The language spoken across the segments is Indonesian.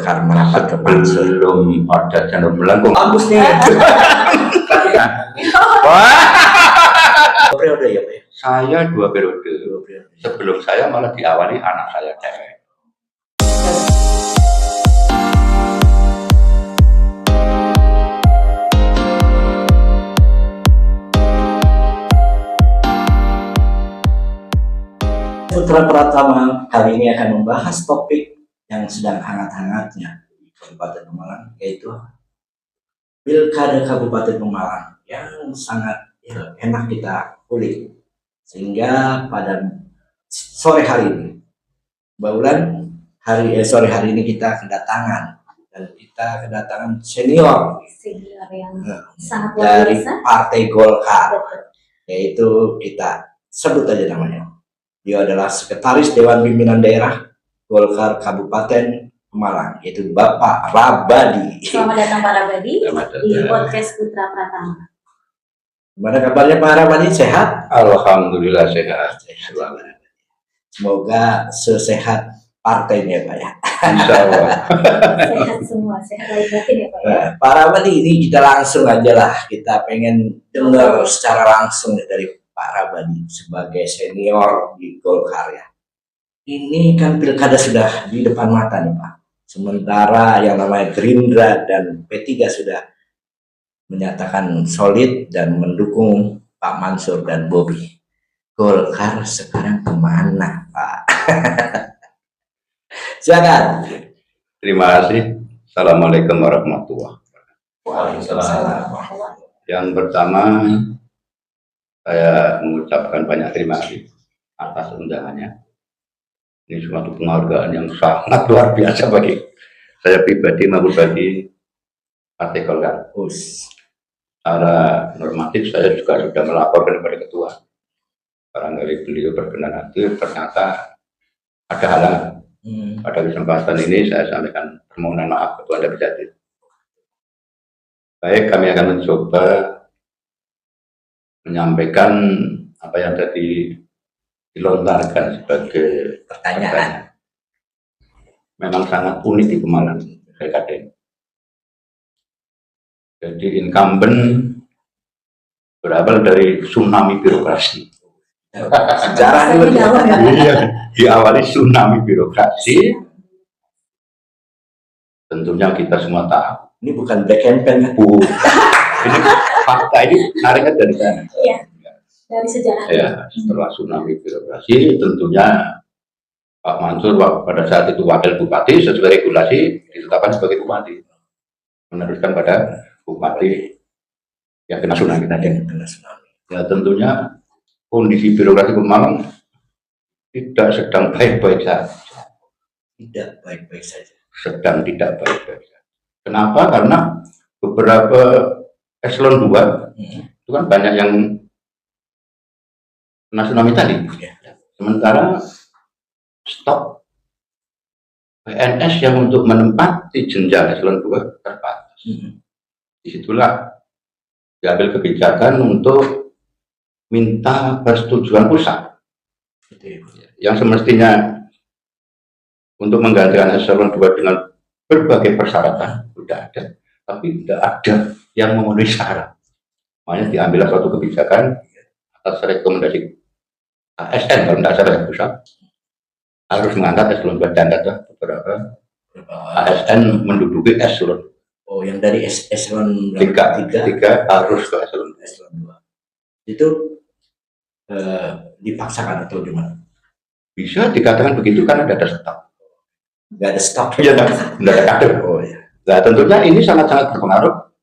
Karena merapat ke Pansur. Belum ada janur melengkung. Bagus nih. Wah, Periode ya Pak? saya 2 periode. Sebelum saya malah diawali anak saya cewek. Putra Pratama kali ini akan membahas topik yang sedang hangat-hangatnya di Kabupaten Pemalang, yaitu Pilkada Kabupaten Pemalang yang sangat enak kita kulik. Sehingga pada sore hari ini, sore hari ini kita kedatangan senior yang sangat luar dari biasa. Partai Golkar, yaitu kita sebut aja namanya. Dia adalah Sekretaris Dewan Pimpinan Daerah Golkar Kabupaten Pemalang, yaitu Bapak Rabadi. Selamat datang Pak Rabadi di podcast Putra Pratama. Gimana kabarnya Pak Rabadi? Sehat? Alhamdulillah sehat. Semoga sesehat partainya Pak ya. Insya Allah. Sehat semua, sehat lahir batin ya Pak ya. Pak Rabadi, ini kita langsung aja lah. Kita pengen dengar secara langsung dari Pak Rabadi sebagai senior di Golkar ya. Ini kan pilkada sudah di depan mata nih Pak. Sementara yang namanya Gerindra dan P3 sudah menyatakan solid dan mendukung Pak Mansur dan Bobi. Golkar sekarang kemana Pak? Silakan. Terima kasih. Assalamualaikum warahmatullahi wabarakatuh. Waalaikumsalam. Yang pertama, saya mengucapkan banyak terima kasih atas undangannya. Ini suatu penghargaan yang sangat luar biasa bagi saya pribadi maupun bagi Partai Golkar. Secara normatif saya juga sudah melaporkan kepada ketua. Barangkali beliau berkenan hadir, ternyata ada halangan. Pada kesempatan ini saya sampaikan permohonan maaf ketua Anda bisa hadir. Baik, kami akan mencoba menyampaikan apa yang tadi dilontarkan sebagai Pertanyaan. memang sangat unik di Pemalang pilkada ini. Jadi incumbent berawal dari tsunami birokrasi. Sejarah ini Iya, diawali tsunami birokrasi. Tentunya kita semua tahu. ini bukan black campaign kan? Ini fakta, ini nariknya dari sana. Iya, dari sejarah. Ya, setelah tsunami birokrasi, tentunya Pak Mansur pada saat itu wakil bupati sesuai regulasi ditetapkan sebagai bupati, meneruskan pada bupati yang kena tsunami tadi. Ya, tentunya kondisi birokrasi Pemalang tidak sedang baik-baik saja. Tidak baik-baik saja. Sedang tidak baik-baik saja. Kenapa? Karena beberapa eselon 2 itu kan banyak yang kena tsunami tadi. Sementara stok PNS yang untuk menempati jenjang eselon 2 terbatas. Disitulah diambil kebijakan untuk minta persetujuan pusat. Yang semestinya untuk menggantikan eselon 2 dengan berbagai persyaratan sudah ada, tapi tidak ada yang memenuhi syarat. Makanya diambil suatu kebijakan atas rekomendasi ASN kalau tidak salah pusat harus mengangkat eselon 2 dan ada beberapa ASN menduduki eselon. Oh, yang dari eselon 3 harus ke eselon 2. Itu dipaksakan atau gimana? Bisa dikatakan begitu karena tidak ada stok. Nggak ada stok. Iya, tidak ada kader. Oh ya. Nah, tentunya ini sangat-sangat berpengaruh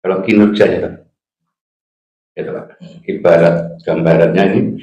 dalam kinerjanya. Gitu, Pak. Ibarat gambarannya ini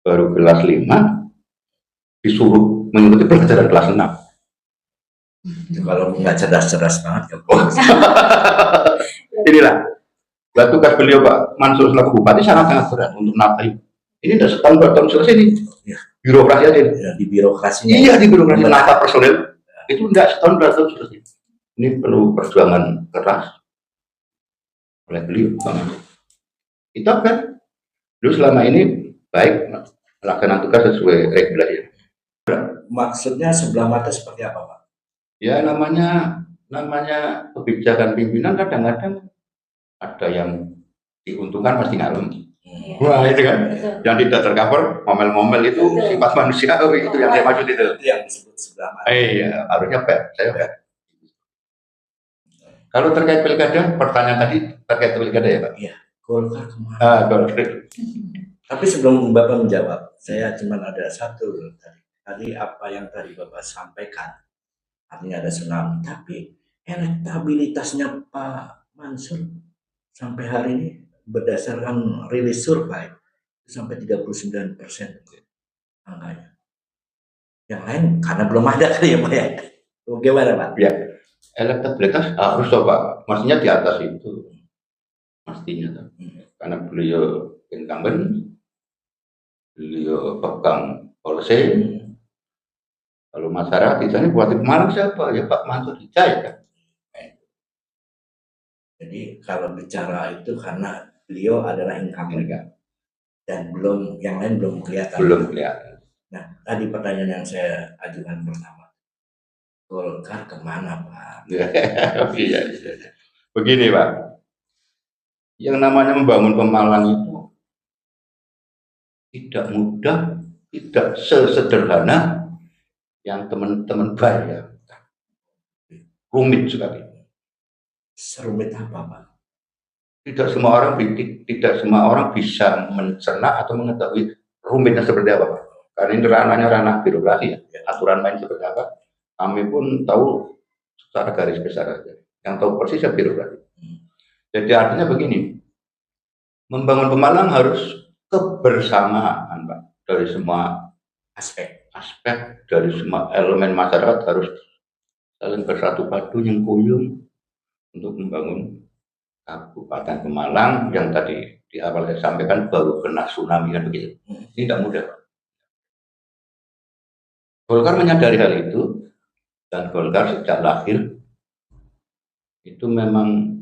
baru kelas 5 disuruh mengikuti pelajaran kelas 6. Kalau nggak cerdas-cerdas banget. Inilah tugas beliau Pak Mansur selaku bupati sangat-sangat berat untuk menata ini. Ini sudah setahun 2 tahun selesai nih. Birokrasi aja. Ya, di birokrasinya. Iya, di birokrasi menata personel itu tidak setahun 2 tahun selesai. Ini perlu perjuangan keras oleh beliau. Itu kan dulu selama ini baik melaksanakan tugas sesuai regulasi. Maksudnya sebelah mata seperti apa Pak? Ya namanya kebijakan pimpinan kadang-kadang ada yang diuntungkan pasti ngalem. Iya. Wah itu kan, Betul. yang tidak tercover ngomel-ngomel itu Betul. sifat manusiawi itu yang saya maksud itu. Itu yang disebut sebelah mata. Iya, harusnya saya fair. Kalau terkait pilkada, pertanyaan tadi terkait pilkada ya Pak? Golkar kemana? Golkar. Tapi sebelum Bapak menjawab, saya cuma ada satu tadi. Tadi apa yang tadi Bapak sampaikan, artinya ada tsunami. Tapi elektabilitasnya Pak Mansur sampai hari ini berdasarkan rilis survei sampai 39% angkanya. Yang lain karena belum ada kali ya Pak ya. Bagaimana Pak? Ya, elektabilitas harus Pak, maksudnya di atas itu, pastinya. Karena beliau incumbent, beliau pegang policy. Kalau masyarakat di sana buat Malang siapa? Ya Pak Mansur Hidayat kan. Jadi kalau bicara itu karena beliau adalah incumbent dan yang lain belum kelihatan. Belum kelihatan. Nah, tadi pertanyaan yang saya ajukan pertama, Golkar kemana Pak? Iya. Begini Pak, yang namanya membangun Pemalang itu tidak mudah, tidak sesederhana yang teman-teman bayar. Rumit sekali. Serumit apa Pak? Tidak semua orang bisa mencerna atau mengetahui rumitnya seperti apa Pak. Karena ini ranah birokrasi ya. Aturan main seperti apa. Kami pun tahu secara garis besar saja. Yang tahu persis ya birokrasi. Jadi artinya begini, membangun Pemalang harus kebersamaan Pak. Dari semua aspek, dari semua elemen masyarakat harus saling bersatu padu nyengkuyung untuk membangun Kabupaten Pemalang yang tadi di awal saya sampaikan baru kena tsunami kan begitu. Ini tidak mudah. Golkar menyadari hal itu dan Golkar sejak lahir itu memang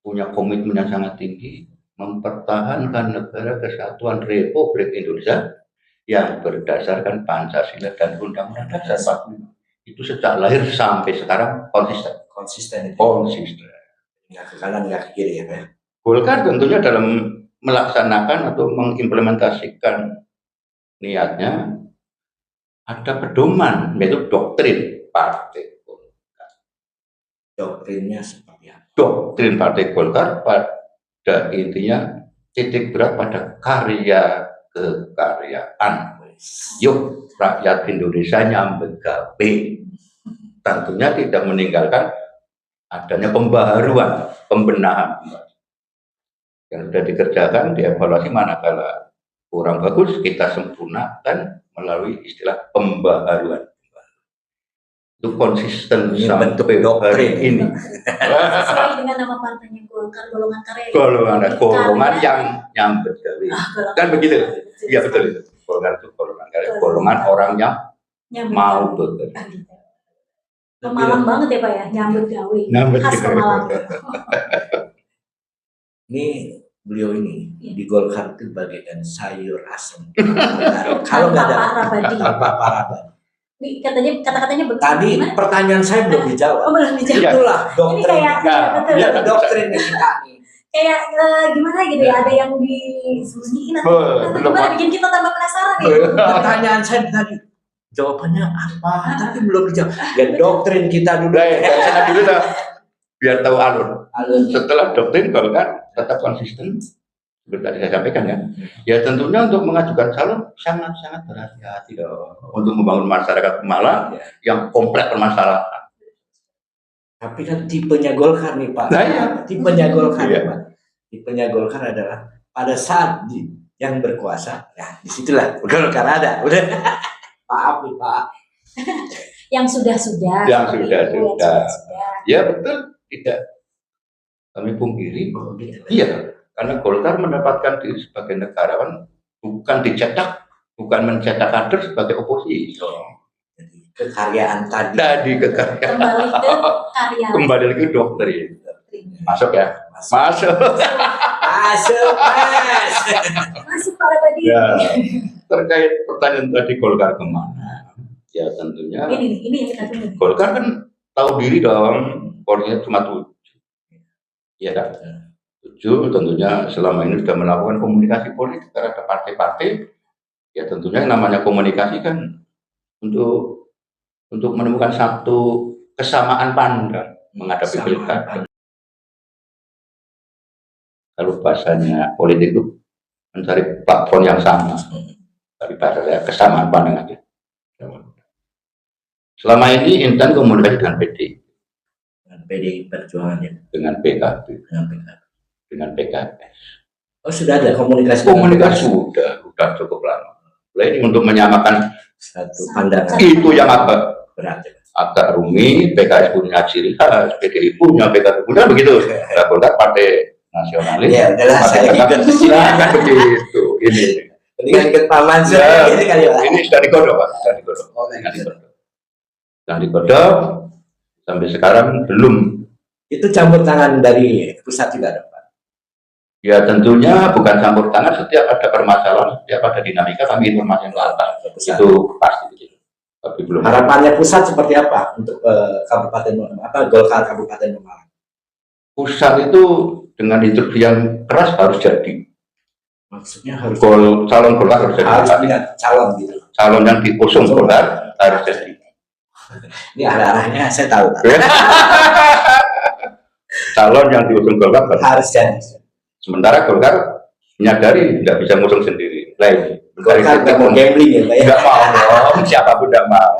punya komitmen yang sangat tinggi mempertahankan negara kesatuan Republik Indonesia yang berdasarkan Pancasila dan Undang-Undang Dasar 45. Itu sejak lahir sampai sekarang konsisten. Nggak ke kanan, nggak ke kiri ya Pak. Golkar tentunya dalam melaksanakan atau mengimplementasikan niatnya ada pedoman, yaitu doktrin Partai Golkar. Doktrinnya seperti apa? Doktrin Partai Golkar pada intinya titik berat pada karya kekaryaan. Yuk rakyat Indonesia nyambut gawe. Tentunya tidak meninggalkan adanya pembaharuan, pembenahan yang sudah dikerjakan, dievaluasi manakala kurang bagus kita sempurnakan melalui istilah pembaharuan. Itu konsisten sampai hari ini. Sesuai dengan nama partainya Golkar, golongan karya. Golongan yang nyambut gawe. Kan begitu? Iya betul itu. Golongan itu golongan karya, golongan orang yang mau bekerja. Pemalang banget ya Pak ya, nyambut gawe. Khas Pemalang. Ini beliau ini di Golkar itu bagaikan sayur asem. Kalau nggak ada tanpa Parabadi. Ini kata-katanya begitu. Tadi gimana? Pertanyaan saya belum dijawab. Oh, belum dijawab. Itulah doktrin. Ini kayak doktrin kita nih. Kayak gimana gitu ya, ada yang disembunyiin atau gimana, bikin kita tambah penasaran nih. Pertanyaan saya tadi jawabannya apa? Tapi belum dijawab. Ya doktrin kita dulu. Saya dulu dah, biar tahu alur. Setelah doktrin Golkar tetap konsisten, seperti tadi saya sampaikan ya. Ya tentunya untuk mengajukan calon sangat-sangat berhati-hati dong. Untuk membangun masyarakat Pemalang yang kompleks permasalahan. Tapi kan tipenya Golkar nih Pak. Nah, ya. Tipenya Golkar Pak. Tipenya Golkar adalah pada saat yang berkuasa, ya disitulah Golkar ada. Udah. Maaf nih Pak. Yang sudah-sudah. Ya betul, tidak kami pungkiri. Iya, karena Golkar mendapatkan diri sebagai negarawan bukan dicetak, bukan mencetak kader sebagai oposisi. Jadi kekaryaan tadi. Kembali lagi doktrin. Masuk ya? Masuk Parabadi. Ya, terkait pertanyaan tadi Golkar kemana? Ya tentunya ini yang kita tunggu. Golkar kan tahu diri dong, Polri cuma 7. Iya kan? 7 tentunya selama ini sudah melakukan komunikasi politik terhadap partai-partai. Ya tentunya yang namanya komunikasi kan untuk menemukan satu kesamaan pandang menghadapi pilkada. Kalau bahasanya politik itu mencari platform yang sama, daripada kesamaan pandang aja. Selama ini Intan komunikasi dengan PDI Perjuangan ya, dengan PKB, dengan PKS. Oh sudah ada komunikasi. Komunikasi sudah cukup lama. Ini untuk menyamakan satu pandangan. Itu yang agak berat. Agak rumit. PKS punya ciri khas, PDI punya, PKB punya, begitu. Nah, Golkar partai nasionalis. Ya, jelas saya ikut di sini. Kan begitu. Ini. Dengan ikut Pak Mansur Ya, ini kali ya. ini sudah digodok, Pak. Sudah digodok. Sampai sekarang belum. Itu campur tangan dari pusat juga ada, Pak? Ya tentunya bukan campur tangan. Setiap ada permasalahan, setiap ada dinamika, kami informasi ke atas. Itu pasti begitu. Tapi belum. Harapannya pusat seperti apa untuk Kabupaten Golkar Kabupaten Pemalang? Pusat itu dengan instruksi yang keras harus jadi. Maksudnya harus calon Golkar harus jadi. Harus punya calon gitu. Calon yang diusung Golkar harus jadi. Ini arah-arahnya saya tahu. Calon yang diusung Golkar harus jadi. Sementara Golkar menyadari tidak bisa ngusung sendiri. Lain. Golkar nggak mau gambling ya, Pak? Nggak mau. Siapapun nggak mau.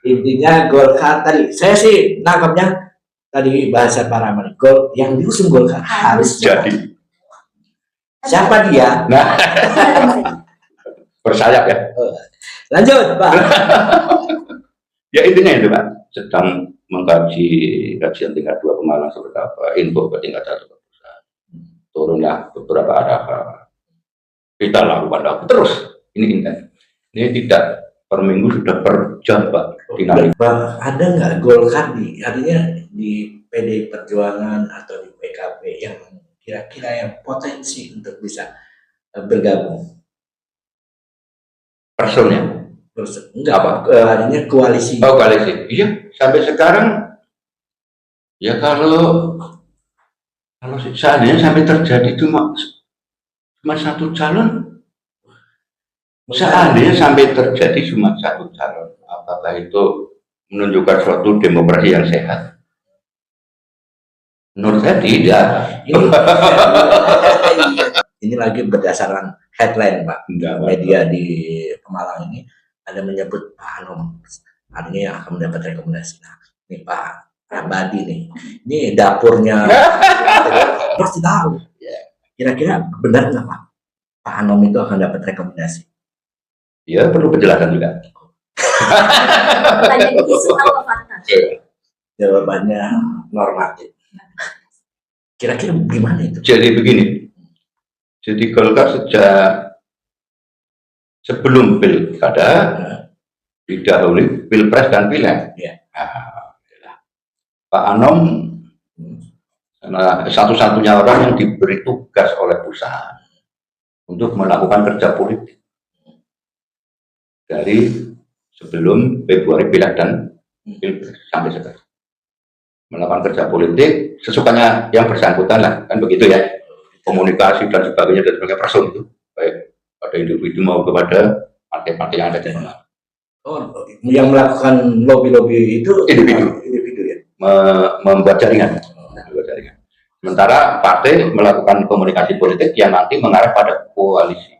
Intinya Golkar tadi, saya sih nangkapnya tadi bahasa para Gol yang diusung Golkar harus jadi. Siapa dia? Nah, bersayap ya. Lanjut, Pak. Ya intinya itu, Pak. Sedang mengkaji kajian tingkat 2 Pemalang seperti apa, info ke tingkat 1 pusat. Turunlah beberapa arahan. Kita lakukan terus. Ini intent. Ini tidak per minggu, sudah per jam, Pak. Ada nggak Golkar artinya di PDI Perjuangan atau di PKB yang kira-kira yang potensi untuk bisa bergabung? Personnya? Enggak apa? Artinya koalisi. Oh, koalisi. Iya, sampai sekarang ya kalau seandainya sampai terjadi cuma satu calon, seandainya sampai terjadi cuma satu calon, apakah itu menunjukkan suatu demokrasi yang sehat? Menurut saya tidak. Ini lagi berdasarkan headline, Pak. Media di Pemalang ini ada menyebut Pak Anom, artinya yang akan mendapat rekomendasi. Nah, ini Pak Prabadi nih, ini dapurnya pasti tahu. Kira-kira benar nggak Pak? Pak Anom itu akan dapat rekomendasi? Ya perlu penjelasan juga. Jawabannya normatif. Kira-kira gimana itu? Jadi begini. Jadi Golkar sejak sebelum pilkada didahului pilpres dan pileg. Ya. Pak Anom satu-satunya orang yang diberi tugas oleh pusat untuk melakukan kerja politik dari sebelum Februari pileg dan pilpres sampai sekarang. Melakukan kerja politik sesukanya yang bersangkutan lah, kan begitu ya. Komunikasi dan sebagainya dan sebagainya person itu baik pada individu maupun kepada partai-partai yang ada di sana. Oh, yang melakukan lobby-lobby itu individu ya, membuat jaringan. Sementara partai melakukan komunikasi politik yang nanti mengarah pada koalisi.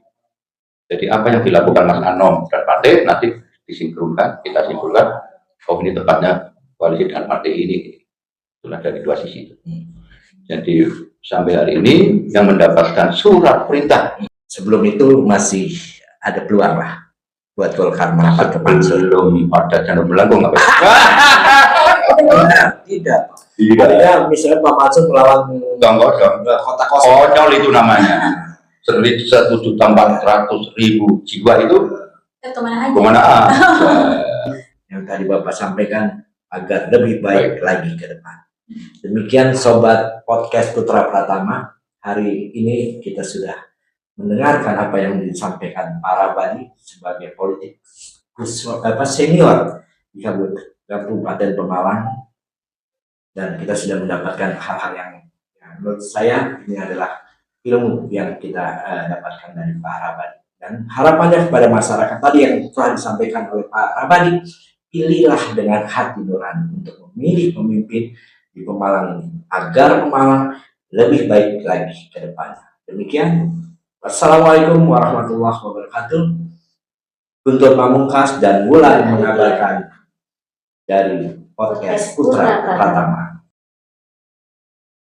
Jadi apa yang dilakukan Mas Anom dan partai nanti disinkronkan, kita simpulkan, oh ini tepatnya koalisi dan partai ini. Itulah dari dua sisi. Jadi sampai hari ini yang mendapatkan surat perintah. Sebelum itu masih ada peluang lah buat Golkar merapat ke Pansur. Belum ada jalur melengkung apa? Tidak. Artinya misalnya Pak Mansur melawan kota kosong. Konyol itu namanya. 1.400.000 jiwa itu kemana aja? Yang tadi Bapak sampaikan agar lebih baik lagi ke depan. Demikian Sobat Podcast Putra Pratama, hari ini kita sudah mendengarkan apa yang disampaikan Pak Prabadi sebagai politikus senior di Kabupaten Pemalang, dan kita sudah mendapatkan hal-hal yang menurut saya ini adalah ilmu yang kita dapatkan dari Pak Rabadi. Dan harapannya kepada masyarakat tadi yang telah disampaikan oleh Pak Rabadi, pilihlah dengan hati nurani untuk memilih pemimpin di Pemalang ini agar Pemalang lebih baik lagi ke depannya. Demikian, wassalamualaikum warahmatullahi wabarakatuh. Guntur Pamungkas dan Wulan mengabarkan dari podcast Putra Pratama.